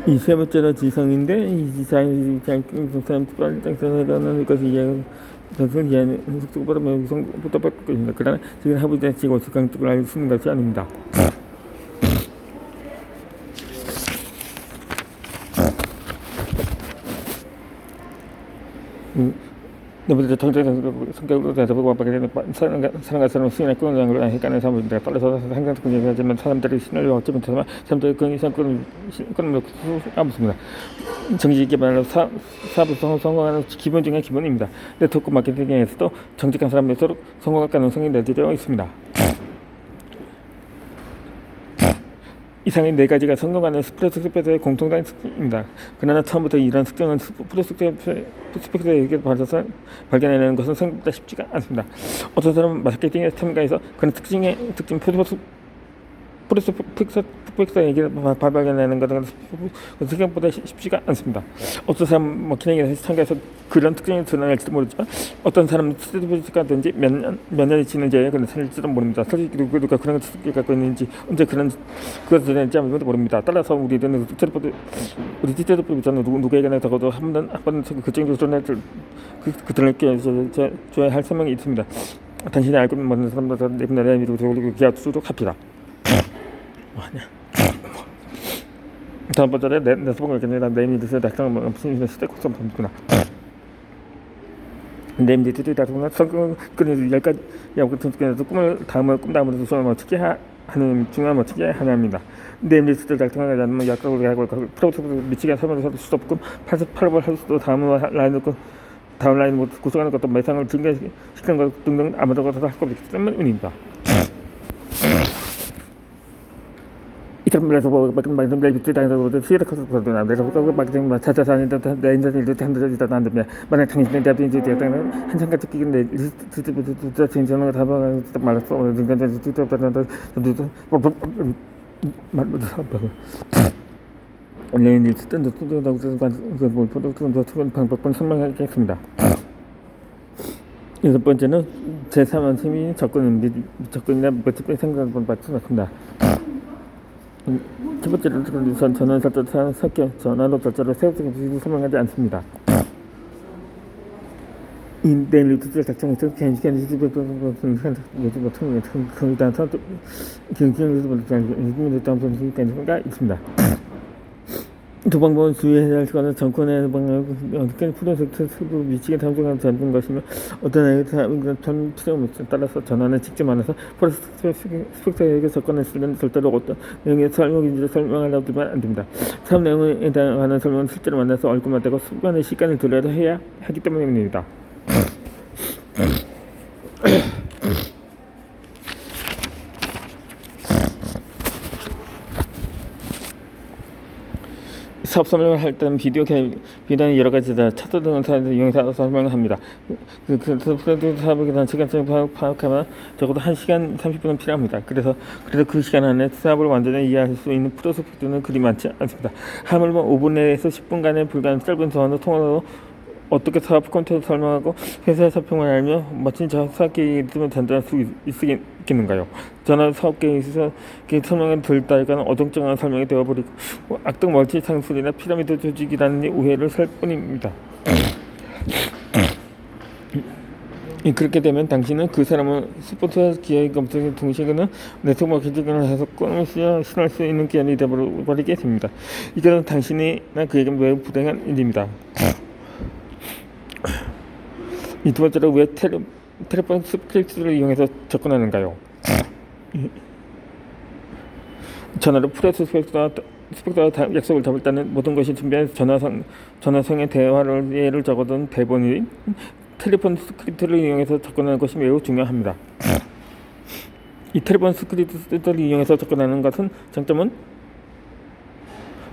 이 세 번째로 지성인데 이 지성이 사람 특별한 장사라는 것을 이해하는 것을 이해하는 속도보다 매우 성부터 바꿀 것입니다. 그러나 지금 하부자 지고 강쪽을 알 수 있는 것이 아닙니다. 네 번째 정체적 성격으로 대답하고 밖에 사람과 사람 수인의 끈을 양으로 헷갈리는 사람입니다. 따라서 항상 근육하지만 사람들이 신을 얻지 못하지만 사람들이 그 이상 끈을 놓고 아무습니다. 정직 있게 말하면 사업을 성공하는 기본 중에 기본입니다. 네트워크 마케팅에서도 정직한 사람일수록 성공할 가능성이 내재되어 있습니다. 이상의 네 가지가 성공하는 스프레스의 공통된 특징입니다. 그러나 처음부터 이런 특징은 스펙터에게 받아서 발견해내는 것은 생각보다 쉽지가 않습니다. 어떤 사람은 마케팅에 참가해서 그런 특징 프로스펙터에게 발견해내는 것은 생각보다 쉽지가 않습니다. 어떤 사람은 마케팅에 참가해서 그런 특징이 드러날지도 모르지만 어떤 사람은 스트레스가든지 몇 년이 지는지에 그런 살지도 모릅니다. 솔직히 누가 그런 특징을 갖고 있는지 언제 그것을 드러낼지 아무도 모릅니다. 따라서 우리는 우리 디테일법에서는 누구에게나 적어도 한 번은 그 정도 드러낼게 줘야 할 설명이 있습니다. 당신이 알고 있는 모든 사람마다 내가 미루고 기하수록 합시다. 뭐하냐? 다음 번째에 내 소봉을 견디다 내미드스 달성을 없으면 스테이크스 범구나. 내미드스 달성은 성공 끈을 열까지 야구 선수께서 다음을 꿈다음으로 수험을 어떻게 하는 중요한 어떻게 하냐입니다. 내미드스 달성을 하면 약속을 하고 프로토스 미치게 설명을 할 수도 없고 88을 할 수도 다음 라인을 구성하는 것도 매상을 증가시키는 것 등등 아무것도 할 것 없기 때문입니다. 이තර면에서 말씀 레이트 당에서 시에크스 거든 내가 그거 마케팅 찾아서 아닌데 내 인생을 한다지도 않는데 만약 당신의 대비인지 대단한 한상가 찍기인데 진짜 진짜는 다 말았어 진짜 진짜 말도 온라인 스탠드 투자하고 그 프로덕트 방법을 설명하겠습니다. 여섯 번째는 제3한 팀이 접근이나 모티브의 생각을 맞춰놨습니다. 첫 번째로 전원 절차를 전화로 절차를 세우기 설명하지 않습니다. 이메일 투자 작성에서 개인시간 있습니다. 두 방법은 주의해야 할 것은 정권의 방향을 어떻게 프로젝트 스스로 미치게 담당하는 잡는 것이며 어떤 아이가 전 필요가 없습니다. 따라서 전환을 직접 만나서 프로젝트에게 접근했을 때는 절대로 어떤 내용의 설명인지를 설명하려고 들면 안 됩니다. 사업 내용에 대한 설명은 실제로 만나서 얼굴만 대고 수많은 시간을 들여야 해야 하기 때문입니다. 사업 설명을 할 때는 비디오는 여러 가지 차트 등을 이용해서 설명을 합니다. 사업에 대한 시간적인 파악하면 적어도 1시간 30분은 필요합니다. 그래서 그 시간 안에 사업을 완전히 이해할 수 있는 프로스펙트는 그리 많지 않습니다. 하물며 5분 내에서 10분간의 불가한 짧은 통화로 어떻게 사업 콘텐츠를 설명하고 회사의 사평을 알며 멋진 사업 계획이 있으면 전달할 수 있겠는가요? 전화 사업 계획에서 설명을 들다가는 어정쩡한 설명이 되어버리고 악덕 멀티 상술이나 피라미드 조직이라는 오해를 살 뿐입니다. 그렇게 되면 당신은 그 사람은 스포츠 기획 검증 동시에는 네트워크 마케팅을 해서 꿈을 실현할 수 있는 기한이 되어버리게 됩니다. 이것은 당신이나 그에게 매우 부당한 일입니다. 이 두 번째로 왜 텔레폰 스크립트를 이용해서 접근하는가요? 전화로 스펙터와 약속을 잡을 때는 모든 것이 준비한 전화상의 대화를 예를 적어둔 대본인 텔레폰 스크립트를 이용해서 접근하는 것이 매우 중요합니다. 이 텔레폰 스크립트를 이용해서 접근하는 것은 장점은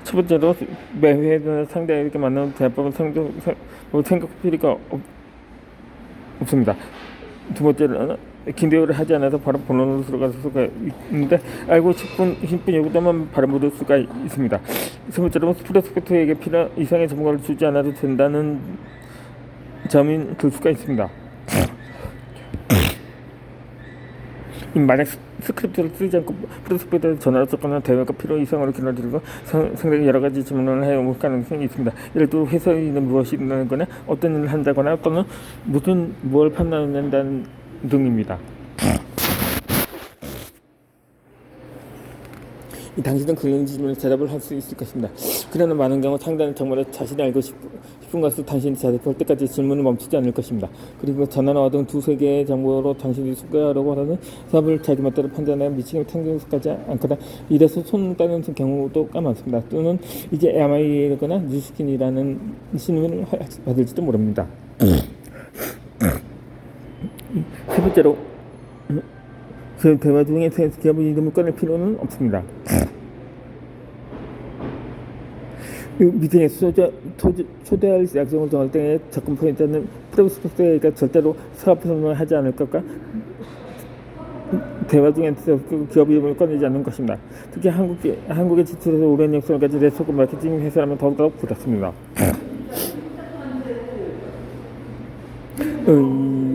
첫 번째로 매회 상대에게 맞는 대화법을 생각할 필요가 없습니다. 두 번째는 긴 대화를 하지 않아서 바로 본론으로 들어갈 수가 있는데 알고 10분 요구되면 바로 묻을 수가 있습니다. 세 번째로 프로스펙터에게 필요한 이상의 정보를 주지 않아도 된다는 점이 들 수가 있습니다. 만약 스크립트를 쓰지 않고 프로스펙트에 전화로 썼거나 대화가 필요 이상으로 길어지고 상당히 여러 가지 질문을 해올 가능성이 있습니다. 예를 들어 회사의 일은 무엇이거나 어떤 일을 한다거나 또는 무엇을 판단한다는 등입니다. 당신은 그런 질문에 대답을 할 수 있을 것입니다. 그러나 많은 경우 상대는 정말 자신이 알고 싶은 것을 당신이 대답할 때까지 질문을 멈추지 않을 것입니다. 그리고 전화나 얻은 두세 개의 정보로 당신이 소개하려고 하는 사업을 자기 멋대로 판단하여 미치게 tangi하지 않거나 이래서 손 따는 경우도 꽤 많습니다. 또는 이제 MIA거나 뉴스킨이라는 신문을 받을지도 모릅니다. 세 번째로 그 대화 중에 기업의 이름을 꺼낼 필요는 없습니다. 미팅에서 초대할 약속을 정할 때 접근 포인트는 프로스펙트가 절대로 사업 설명을 하지 않을 것과 대화 중에 기업 이름을 꺼내지 않는 것입니다. 특히 한국에 진출해서 오랜 역사를 가진 네트워크 마케팅 회사라면 더욱 그렇습니다.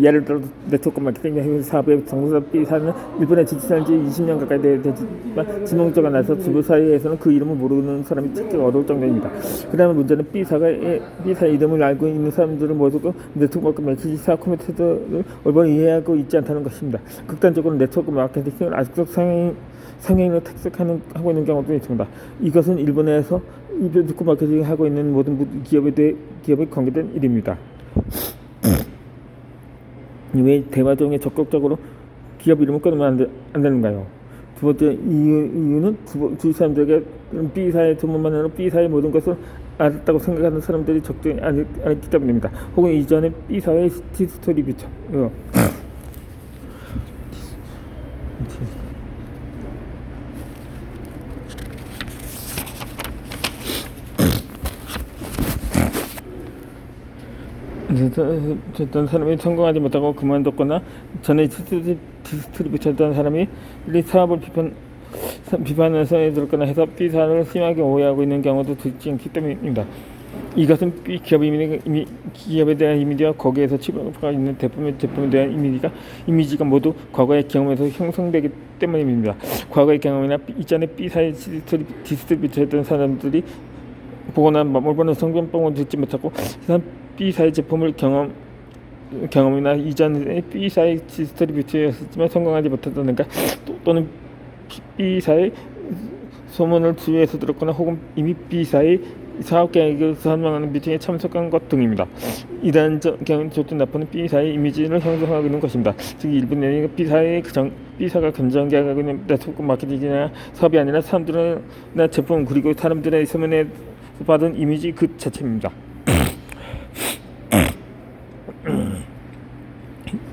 예를 들어 네트워크 마케팅 사업의 정보사 B사는 일본에 진출한 지 20년 가까이 되지만 지명자가 나서 주부 사이에서는 그 이름을 모르는 사람이 찾기가 어려울 정도입니다. 그다음에 문제는 B사 이름을 알고 있는 사람들은 모두 네트워크 마케팅 사업 커뮤니티를 올바로 이해하고 있지 않다는 것입니다. 극단적으로 네트워크 마케팅을 아직도 상행으로 하고 있는 경우도 있습니다. 이것은 일본에서 네트워크 마케팅을 하고 있는 모든 기업에 관계된 일입니다. 왜 대화 중에 적극적으로 기업 이름을 꺼내면 안 되는가요? 두 번째 이유는 두 사람들에게 B사의 전문만으로 B사의 모든 것을 알았다고 생각하는 사람들이 적당히 않기 때문입니다. 혹은 이전에 B사의 디스토리뷰터 어떤 사람이 성공하지 못하고 그만뒀거나 전에 디스트리뷰터였던 사람이 사업을 비판해서 들었거나 해서 B사를 심하게 오해하고 있는 경우도 듣지 않기 때문입니다. 이것은 기업에 대한 이미지와 거기에서 치부가 있는 제품에 대한 이미지가 모두 과거의 경험에서 형성되기 때문입니다. 과거의 경험이나 이전에 B사의 디스트리뷰터였던 사람들이 보거나 몰보는 성경뽕을 듣지 못하고 B사의 제품을 경험이나 이전에 B사의 디스트리뷰터였지만 성공하지 못했다든가 또는 B사의 소문을 주위에서 들었거나 혹은 이미 B사의 사업 계획을 설명하는 미팅에 참석한 것 등입니다. 이러한 경우는 좋든 나쁜 B사의 이미지를 형성하고 있는 것입니다. 즉 일본 내에 B사가 견정계약하고 있는 네트워크 마케팅이나 사업이 아니라 사람들이나 제품 그리고 사람들의 소문에 받은 이미지 그 자체입니다.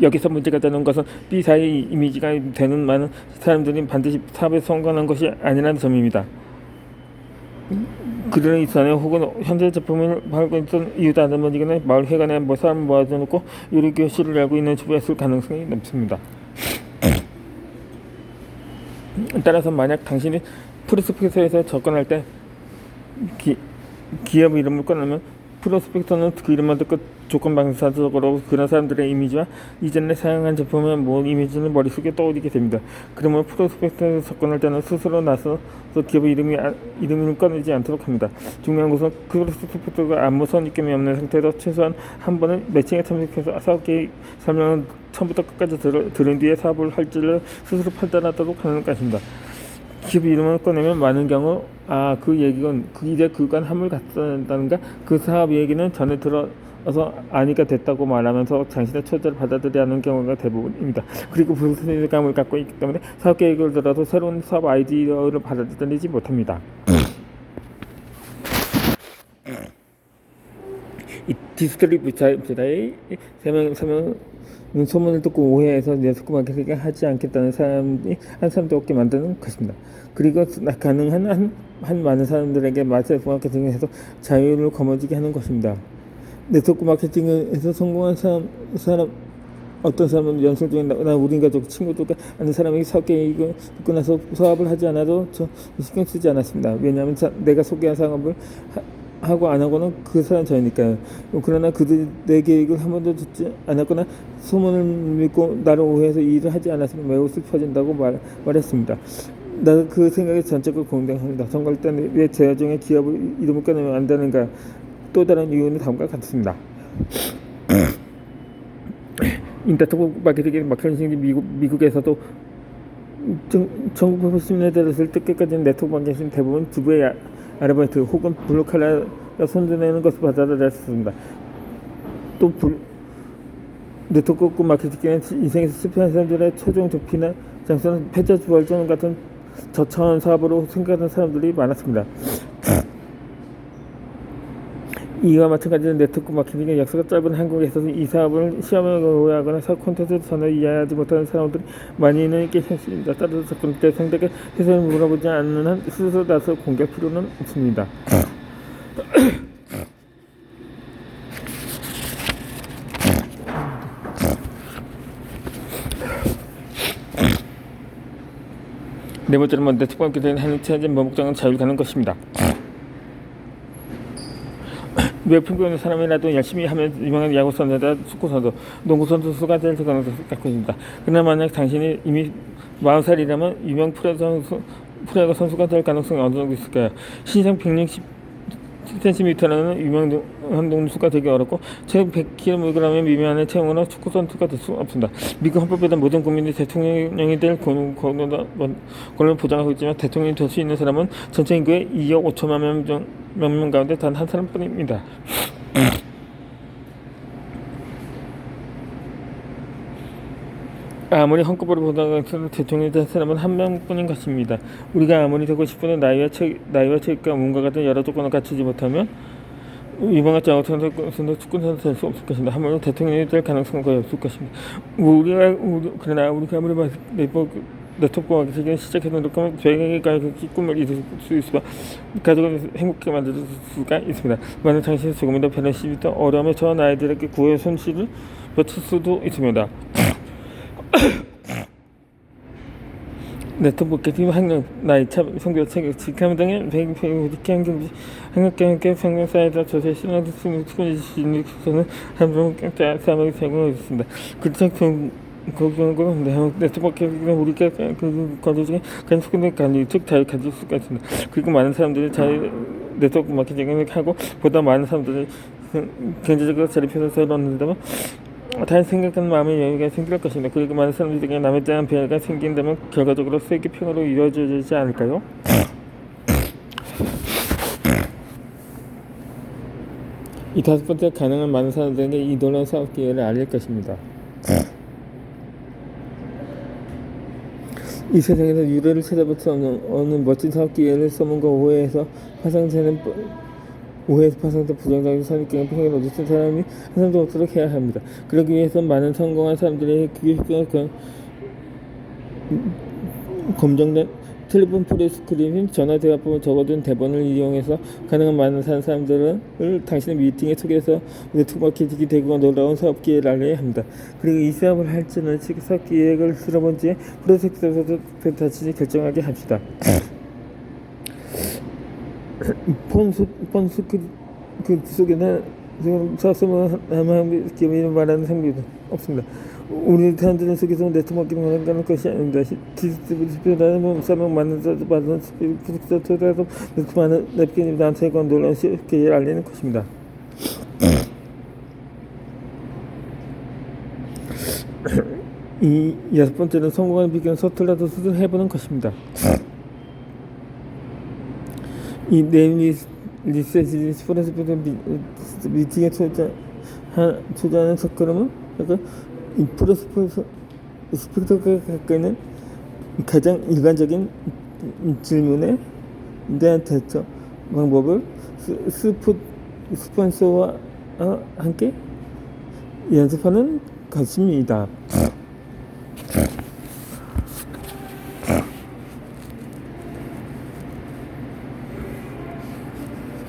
여기서 문제가 되는 것은 B사의 이미지가 되는 많은 사람들이 반드시 사업에 성공하는 것이 아니라는 점입니다. 그들은 이전에 혹은 현재 제품을 팔고 있던 이유도 안 되면 마을 회관에 사람을 모아놓고 요리 교실을 열고 있는 주부였을 가능성이 높습니다. 따라서 만약 당신이 프로스펙트에서 접근할 때 기업 이름을 꺼내면 프로스펙터는 그 이름만 듣고 조건 방사적으로 그런 사람들의 이미지와 이전에 사용한 제품의 이미지는 머릿속에 떠오르게 됩니다. 그러면 프로스펙터에 접근할 때는 스스로 나서서 기업 이름을 꺼내지 않도록 합니다. 중요한 것은 그 프로스펙터가 아무 선입견이 없는 상태에서 최소한 한 번은 매칭에 참석해서 사업계획 설명을 처음부터 끝까지 들은 뒤에 사업을 할지를 스스로 판단하도록 하는 것입니다. 기업 이름을 꺼내면 많은 경우 그 얘기는 이제 그간 함을 갖는다는가 그 사업 얘기는 전에 들어서 아니가 됐다고 말하면서 당신의 초대를 받아들여야 하는 경우가 대부분입니다. 그리고 불신감을 갖고 있기 때문에 사업 계획을 들어도 새로운 사업 아이디어를 받아들이지 못합니다. 이 디스트리뷰터의 세명 소문을 듣고 오해해서 네트워크 마케팅을 하지 않겠다는 사람이 한 사람도 없게 만드는 것입니다. 그리고 가능한 한 많은 사람들에게 네트워크 마케팅에서 자유를 거머쥐게 하는 것입니다. 네트워크 마케팅에서 성공한 사람 어떤 사람은 연설 중에 우리 가족 친구들과 아는 사람에게 사업 계획을 듣고 나서 사업을 하지 않아도 저 신경 쓰지 않았습니다. 왜냐하면 내가 소개한 사업을 하고 안 하고는 그 사람 저니까요. 그러나 그들이 내 계획을 한 번도 듣지 않았거나 소문을 믿고 나를 오해해서 이 일을 하지 않았으면 매우 슬퍼진다고 말했습니다. 나도 그 생각에 전적으로 공감합니다. 선거할 때는 왜 재정의 기업을 이름을 꺼내면 안 되는가? 또 다른 이유는 다음과 같습니다. 인터넷 마케팅 미국에서도 1980년대 들었을 때까지는 네트워크 마케팅 대부분 두부의 아르바이트 혹은 블루칼라가 손대내는 것을 받아들였습니다. 또 네트워크 마케팅은 인생에서 실패한 사람들의 최종 도피나 장소는 패자 부활전 같은 저차원 사업으로 생각하는 사람들이 많았습니다. 이와 마찬가지로 네트워크 마케팅의 역사가 짧은 한국에서는 이 사업을 시험에 오해하거나 사업 콘텐츠를 전혀 이해하지 못하는 사람들이 많이 있는 게 현실입니다. 따라서 접근 때 상대에게 해설을 물어보지 않는 한 스스로 나서 공개할 필요는 없습니다. 네 번째로 네트워크 마케팅은 한체화된 목적은 자유를 가는 것입니다. 왜 풍부한 사람이라도 열심히 하면 유명한 야구 선수나 축구 선수, 농구 선수가 될 가능성을 갖고 있습니다. 그러나 만약 당신이 이미 40살이라면 유명 프로야구 선수가 될 가능성이 어느 정도 있을까요? 신장 167cm라는 유명 운동수가 되기 어렵고 체육 100kg의 미만의 체형으로 축구 선수가 될 수 없습니다. 미국 헌법에는 모든 국민이 대통령이 될 권을 보장하고 있지만 대통령이 될 수 있는 사람은 전체 인구의 2억 5천만 명 가운데 단 한 사람뿐입니다. 아무리 헌법으로 보다가 대통령이 된 사람은 한 명뿐인 것입니다. 우리가 아무리 되고 싶어도 나이와 체육과 문과 같은 여러 조건을 갖추지 못하면 이번 같지 않은 축구 선수 될 수 없을 것입니다. 하물며 대통령이 될 가능성은 거의 없을 것입니다. 그러나 우리가 아무리 네트워크 마케팅을 시작해놓을 거면 저에게 꿈을 이룰 수 있으며 가족을 행복하게 만들 수가 있습니다. 만약 당신이 조금이라도 변화시키다 어려움에 처한 아이들에게 구호의 손실을 버틸 수도 있습니다. 네트워크 마케팅 학력, 나이, 성별, 체격, 직함 등의 한국경제 평균 사이다 조세 신뢰도 수준의 한번 사업을 제공하고 있습니다. 그렇죠. 그경우는 네트워크 마케팅은 우리가 그 과정 중에 가장 소근의 관리, 즉 잘 가질 수가 있습니다. 그리고 많은 사람들이 잘 네트워크 마케팅을 하고 보다 많은 사람들이 경제적으로 자립해서 얻는다면 다른 생각하는 마음의 여유가 생길 것입니다. 그리고 많은 사람들에게 남에 대한 배려가 생긴다면 결과적으로 세계 평화로 이루어지지 않을까요? 이 다섯 번째, 가능한 많은 사람들에게 이 놀라운 사업 기회를 알릴 것입니다. 이 세상에서 유래를 찾아볼 수 없는 어느 멋진 사업 기회를 소문과 오해에서 파생된 부정적인 선입견을 평행을 얻은 사람이 한 사람도 없도록 해야 합니다. 그러기 위해서 많은 성공한 사람들의 검정된 텔레폰 프레스크립인 전화 대화법을 적어둔 대본을 이용해서 가능한 많은 사람들을 당신의 미팅에 소개해서 네트워크 마케팅이 되고 놀라운 사업 기회를 알려야 합니다. 그리고 이 사업을 할지는 사업 기획을 들어본 뒤에 프로젝트에서도 다시 결정하게 합시다. 그 속에는 사업성은 아마 기업이 말하는 상비도 없습니다. 우리 사람들은 속에서 네트워크 마케팅을 하는 것이 아닙니다. 디스트리뷰터라는 사명 많은 프로젝트에서 많은 랩게임 단체에 관 놀라운 기회를 알리는 것입니다. 이 여섯 번째는 성공하는 비결은 서툴러도 수술해보는 것입니다. 이 네임 리서치 스포츠 미팅에 초대하는 첫걸음은 이 프로스펙터가 갖고 있는 가장 일반적인 질문에 대한 대처 방법을 스폰서와 함께 연습하는 것입니다.